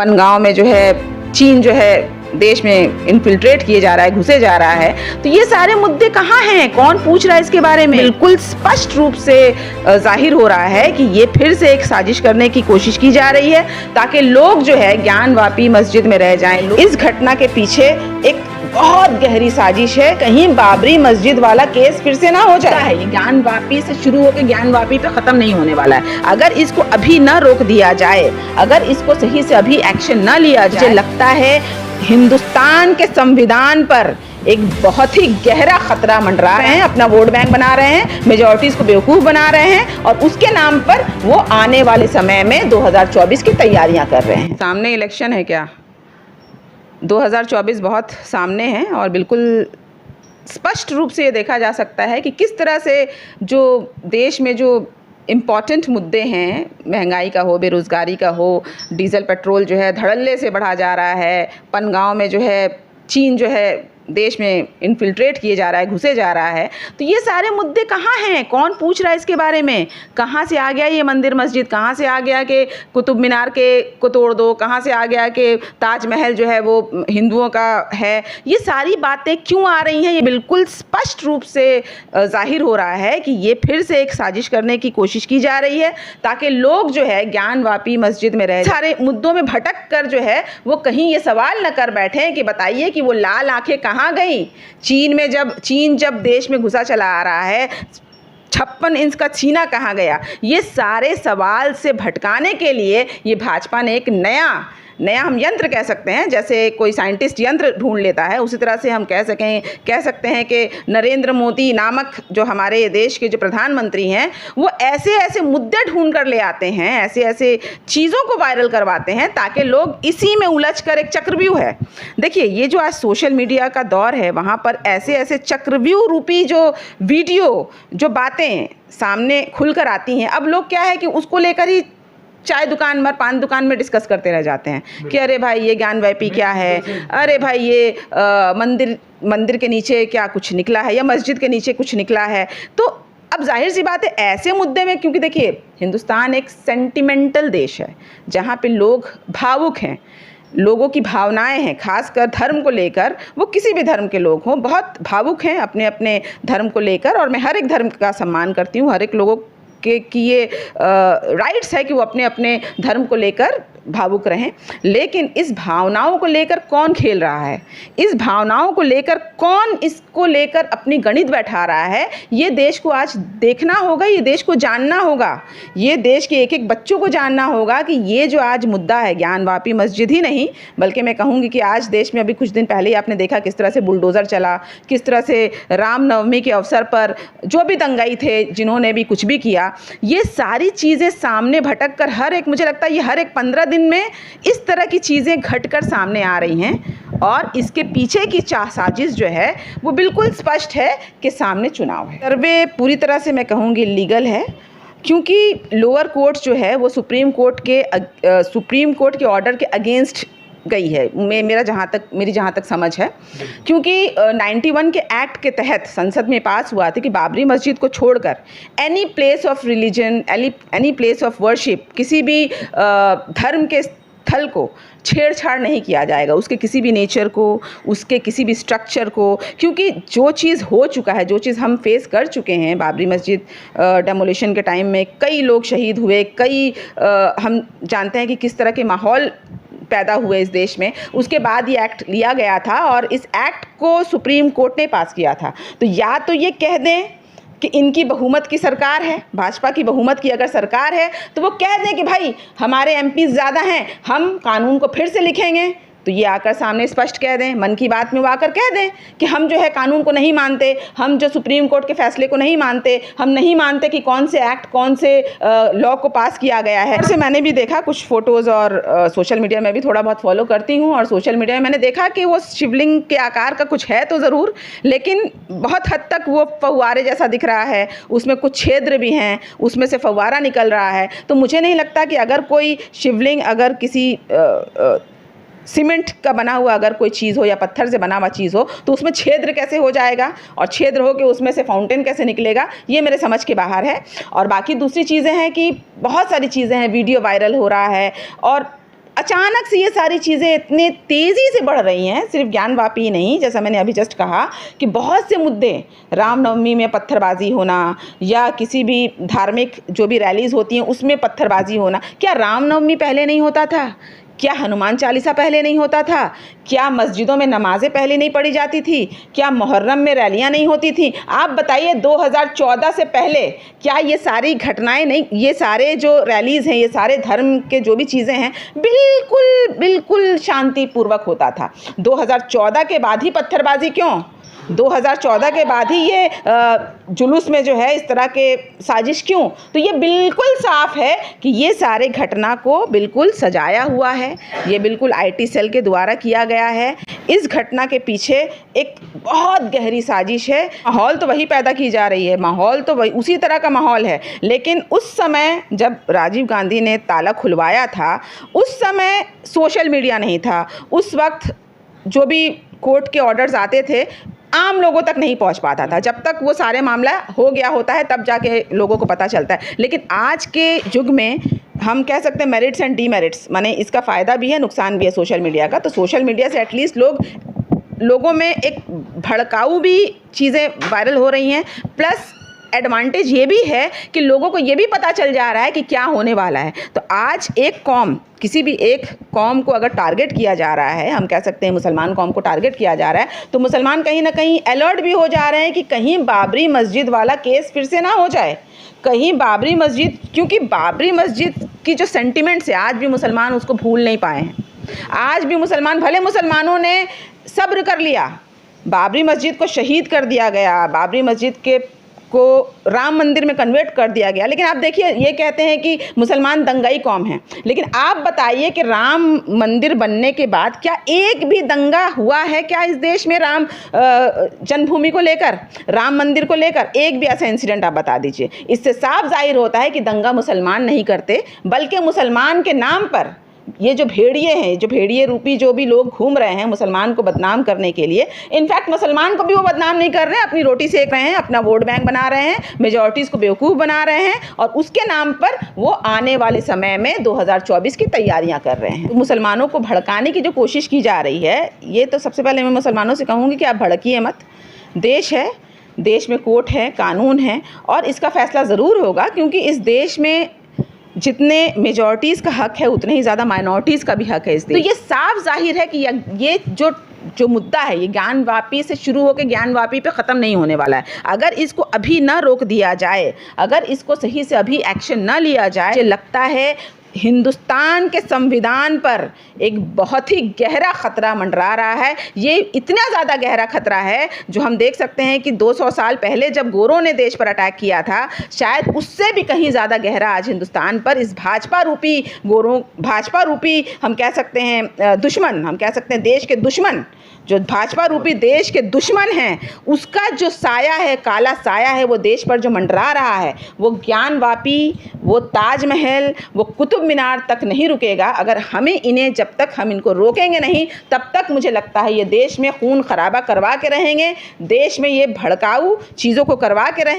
पनगांव में जो है चीन जो है देश में इन्फिल्ट्रेट किए जा रहा है, घुसे जा रहा है। तो ये सारे मुद्दे कहाँ हैं, कौन पूछ रहा है इसके बारे में? बिल्कुल स्पष्ट रूप से जाहिर हो रहा है कि ये फिर से एक साजिश करने की कोशिश की जा रही है ताकि लोग जो है ज्ञानवापी मस्जिद में रह जाएं। इस घटना के पीछे एक बहुत गहरी साजिश है, कहीं बाबरी मस्जिद वाला केस फिर से ना हो जाए। ये ज्ञानवापी से शुरू होकर ज्ञानवापी पे खत्म नहीं होने वाला है। अगर इसको अभी न रोक दिया जाए, अगर इसको सही से अभी एक्शन न लिया जाए, मुझे लगता है हिंदुस्तान के संविधान पर एक बहुत ही गहरा खतरा मंडरा रहे हैं। अपना वोट बैंक बना रहे हैं, मेजॉरिटीज को बेवकूफ बना रहे हैं और उसके नाम पर वो आने वाले समय में 2024 की तैयारियां कर रहे हैं। सामने इलेक्शन है क्या? 2024 बहुत सामने है और बिल्कुल स्पष्ट रूप से ये देखा जा सकता है कि किस तरह से जो देश में जो इम्पॉर्टेंट मुद्दे हैं, महंगाई का हो, बेरोज़गारी का हो, डीजल पेट्रोल जो है धड़ल्ले से बढ़ा जा रहा है, पनगांव में जो है चीन जो है देश में इन्फिल्ट्रेट किए जा रहा है, घुसे जा रहा है। तो ये सारे मुद्दे कहाँ हैं, कौन पूछ रहा है इसके बारे में? कहाँ से आ गया ये मंदिर मस्जिद, कहाँ से आ गया कि कुतुब मीनार को तोड़ दो, कहाँ से आ गया कि ताजमहल जो है वो हिंदुओं का है? ये सारी बातें क्यों आ रही हैं? ये बिल्कुल स्पष्ट रूप से जाहिर हो रहा है कि ये फिर से एक साजिश करने की कोशिश की जा रही है ताकि लोग जो है ज्ञानवापी मस्जिद में रह सारे मुद्दों में भटक कर जो है वो कहीं ये सवाल न कर बैठे कि बताइए कि वो लाल आंखें कहाँ गई। चीन जब देश में घुसा चला आ रहा है, 56 इंच का सीना कहाँ गया? ये सारे सवाल से भटकाने के लिए ये भाजपा ने एक नया हम यंत्र कह सकते हैं, जैसे कोई साइंटिस्ट यंत्र ढूंढ लेता है, उसी तरह से हम कह सकते हैं कि नरेंद्र मोदी नामक जो हमारे देश के जो प्रधानमंत्री हैं वो ऐसे ऐसे मुद्दे ढूंढ कर ले आते हैं, ऐसे ऐसे चीज़ों को वायरल करवाते हैं ताकि लोग इसी में उलझ कर, एक चक्रव्यूह है। देखिए ये जो आज सोशल मीडिया का दौर है, वहाँ पर ऐसे ऐसे चक्रव्यूह रूपी जो वीडियो, जो बातें सामने खुलकर आती हैं, अब लोग क्या है कि उसको लेकर ही चाय दुकान में, पान दुकान में डिस्कस करते रह जाते हैं कि अरे भाई ये ज्ञानवापी क्या है, अरे भाई ये मंदिर के नीचे क्या कुछ निकला है या मस्जिद के नीचे कुछ निकला है। तो अब जाहिर सी बात है ऐसे मुद्दे में, क्योंकि देखिए हिंदुस्तान एक सेंटिमेंटल देश है जहाँ पे लोग भावुक हैं, लोगों की भावनाएं हैं, खासकर धर्म को लेकर, वो किसी भी धर्म के लोग हों, बहुत भावुक हैं अपने अपने धर्म को लेकर। और मैं हर एक धर्म का सम्मान करती हूँ, हर एक लोगों कि ये राइट्स है कि वो अपने अपने धर्म को लेकर भावुक रहें। लेकिन इस भावनाओं को लेकर कौन खेल रहा है, इस भावनाओं को लेकर कौन इसको लेकर अपनी गणित बैठा रहा है, ये देश को आज देखना होगा, ये देश को जानना होगा, ये देश के एक एक बच्चों को जानना होगा कि ये जो आज मुद्दा है, ज्ञानवापी मस्जिद ही नहीं बल्कि मैं कहूँगी कि आज देश में अभी कुछ दिन पहले ही आपने देखा किस तरह से बुलडोज़र चला, किस तरह से रामनवमी के अवसर पर जो भी दंगाई थे, जिन्होंने भी कुछ भी किया, ये सारी चीज़ें सामने भटक कर मुझे लगता है ये हर एक 15 दिन में इस तरह की चीज़ें घटकर सामने आ रही हैं। और इसके पीछे की साजिश जो है वो बिल्कुल स्पष्ट है कि सामने चुनाव है। सर्वे पूरी तरह से मैं कहूँगी लीगल है, क्योंकि लोअर कोर्ट जो है वो सुप्रीम कोर्ट के ऑर्डर के अगेंस्ट गई है, मेरी जहाँ तक समझ है। क्योंकि 91 के एक्ट के तहत संसद में पास हुआ था कि बाबरी मस्जिद को छोड़कर any place of religion, any place of worship, किसी भी धर्म के स्थल को छेड़छाड़ नहीं किया जाएगा, उसके किसी भी नेचर को, उसके किसी भी स्ट्रक्चर को। क्योंकि जो चीज़ हो चुका है, जो चीज़ हम फेस कर चुके हैं, बाबरी मस्जिद डेमोलिशन के टाइम में कई लोग शहीद हुए, हम जानते हैं कि किस तरह के माहौल पैदा हुए इस देश में। उसके बाद ये एक्ट लिया गया था और इस एक्ट को सुप्रीम कोर्ट ने पास किया था। तो या तो ये कह दें कि इनकी बहुमत की सरकार है, भाजपा की बहुमत की अगर सरकार है तो वो कह दें कि भाई हमारे एमपी ज़्यादा हैं, हम कानून को फिर से लिखेंगे। तो ये आकर सामने स्पष्ट कह दें, मन की बात में वो आकर कह दें कि हम जो है कानून को नहीं मानते, हम जो सुप्रीम कोर्ट के फैसले को नहीं मानते, हम नहीं मानते कि कौन से एक्ट, कौन से लॉ को पास किया गया है। और से मैंने भी देखा कुछ फ़ोटोज़ और सोशल मीडिया में भी थोड़ा बहुत फॉलो करती हूँ, और सोशल मीडिया में मैंने देखा कि वो शिवलिंग के आकार का कुछ है तो ज़रूर, लेकिन बहुत हद तक वो फव्वारे जैसा दिख रहा है, उसमें कुछ छिद्र भी हैं, उसमें से फव्वारा निकल रहा है। तो मुझे नहीं लगता कि अगर कोई शिवलिंग अगर किसी सीमेंट का बना हुआ अगर कोई चीज़ हो या पत्थर से बना हुआ चीज़ हो तो उसमें छिद्र कैसे हो जाएगा, और छिद्र हो के उसमें से फाउंटेन कैसे निकलेगा, ये मेरे समझ के बाहर है। और बाकी दूसरी चीज़ें हैं कि बहुत सारी चीज़ें हैं, वीडियो वायरल हो रहा है और अचानक से ये सारी चीज़ें इतने तेज़ी से बढ़ रही हैं, सिर्फ ज्ञानवापी नहीं, जैसा मैंने अभी जस्ट कहा कि बहुत से मुद्दे, रामनवमी में पत्थरबाजी होना या किसी भी धार्मिक जो भी रैलीज़ होती हैं उसमें पत्थरबाजी होना। क्या रामनवमी पहले नहीं होता था? क्या हनुमान चालीसा पहले नहीं होता था? क्या मस्जिदों में नमाज़ें पहले नहीं पढ़ी जाती थी? क्या मुहर्रम में रैलियां नहीं होती थी? आप बताइए 2014 से पहले क्या ये सारी घटनाएं नहीं, ये सारे जो रैलीज़ हैं, ये सारे धर्म के जो भी चीज़ें हैं, बिल्कुल बिल्कुल शांतिपूर्वक होता था। 2014 के बाद ही पत्थरबाजी क्यों? 2014 के बाद ही ये जुलूस में जो है इस तरह के साजिश क्यों? तो ये बिल्कुल साफ है कि ये सारे घटना को बिल्कुल सजाया हुआ है, ये बिल्कुल आईटी सेल के द्वारा किया गया है। इस घटना के पीछे एक बहुत गहरी साजिश है। माहौल तो वही पैदा की जा रही है, माहौल तो वही उसी तरह का माहौल है, लेकिन उस समय जब राजीव गांधी ने ताला खुलवाया था, उस समय सोशल मीडिया नहीं था। उस वक्त जो भी कोर्ट के ऑर्डर्स आते थे आम लोगों तक नहीं पहुंच पाता था। जब तक वो सारे मामला हो गया होता है तब जाके लोगों को पता चलता है। लेकिन आज के युग में हम कह सकते हैं मेरिट्स एंड डीमेरिट्स, माने इसका फ़ायदा भी है, नुकसान भी है सोशल मीडिया का। तो सोशल मीडिया से एटलीस्ट लोगों में एक भड़काऊ भी चीज़ें वायरल हो रही हैं, प्लस एडवांटेज ये भी है कि लोगों को ये भी पता चल जा रहा है कि क्या होने वाला है। तो आज एक कौम, किसी भी एक कौम को अगर टारगेट किया जा रहा है, हम कह सकते हैं मुसलमान कौम को टारगेट किया जा रहा है, तो मुसलमान कहीं ना कहीं अलर्ट भी हो जा रहे हैं कि कहीं बाबरी मस्जिद वाला केस फिर से ना हो जाए। कहीं बाबरी मस्जिद, क्योंकि बाबरी मस्जिद की जो सेंटिमेंट्स है आज भी मुसलमान उसको भूल नहीं पाए हैं। आज भी मुसलमान, भले मुसलमानों ने सब्र कर लिया, बाबरी मस्जिद को शहीद कर दिया गया, बाबरी मस्जिद को राम मंदिर में कन्वर्ट कर दिया गया, लेकिन आप देखिए ये कहते हैं कि मुसलमान दंगाई कौम है। लेकिन आप बताइए कि राम मंदिर बनने के बाद क्या एक भी दंगा हुआ है क्या इस देश में? राम जन्मभूमि को लेकर, राम मंदिर को लेकर एक भी ऐसा इंसिडेंट आप बता दीजिए। इससे साफ जाहिर होता है कि दंगा मुसलमान नहीं करते, बल्कि मुसलमान के नाम पर ये जो भेड़िए हैं, जो भेड़िए रूपी जो भी लोग घूम रहे हैं मुसलमान को बदनाम करने के लिए, इनफैक्ट मुसलमान को भी वो बदनाम नहीं कर रहे हैं, अपनी रोटी सेक रहे हैं, अपना वोट बैंक बना रहे हैं, मेजॉरिटीज़ को बेवकूफ़ बना रहे हैं, और उसके नाम पर वो आने वाले समय में 2024 की तैयारियां कर रहे हैं। तो मुसलमानों को भड़काने की जो कोशिश की जा रही है, ये तो सबसे पहले मैं मुसलमानों से कहूँगी कि आप भड़किए मत। देश है, देश में कोर्ट है, कानून है, और इसका फैसला ज़रूर होगा, क्योंकि इस देश में जितने मेजॉरिटीज़ का हक है उतने ही ज़्यादा माइनॉरिटीज़ का भी हक है इस देश। तो ये साफ जाहिर है कि ये जो मुद्दा है ये ज्ञानवापी से शुरू होकर ज्ञानवापी पे ख़त्म नहीं होने वाला है। अगर इसको अभी ना रोक दिया जाए, अगर इसको सही से अभी एक्शन ना लिया जाए, मुझे लगता है हिंदुस्तान के संविधान पर एक बहुत ही गहरा खतरा मंडरा रहा है। ये इतना ज़्यादा गहरा खतरा है जो हम देख सकते हैं कि 200 साल पहले जब गोरों ने देश पर अटैक किया था, शायद उससे भी कहीं ज़्यादा गहरा आज हिंदुस्तान पर इस भाजपा रूपी हम कह सकते हैं दुश्मन, हम कह सकते हैं देश के दुश्मन, जो भाजपा रूपी देश के दुश्मन हैं, उसका जो साया है, काला साया है, वो देश पर जो मंडरा रहा है, वो ज्ञानवापी, वो ताजमहल, वो कुतुब मीनार तक नहीं रुकेगा। अगर हमें इन्हें, जब तक हम इनको रोकेंगे नहीं, तब तक मुझे लगता है ये देश में खून खराबा करवा के रहेंगे, देश में ये भड़काऊ चीज़ों को करवा के रहेंगे।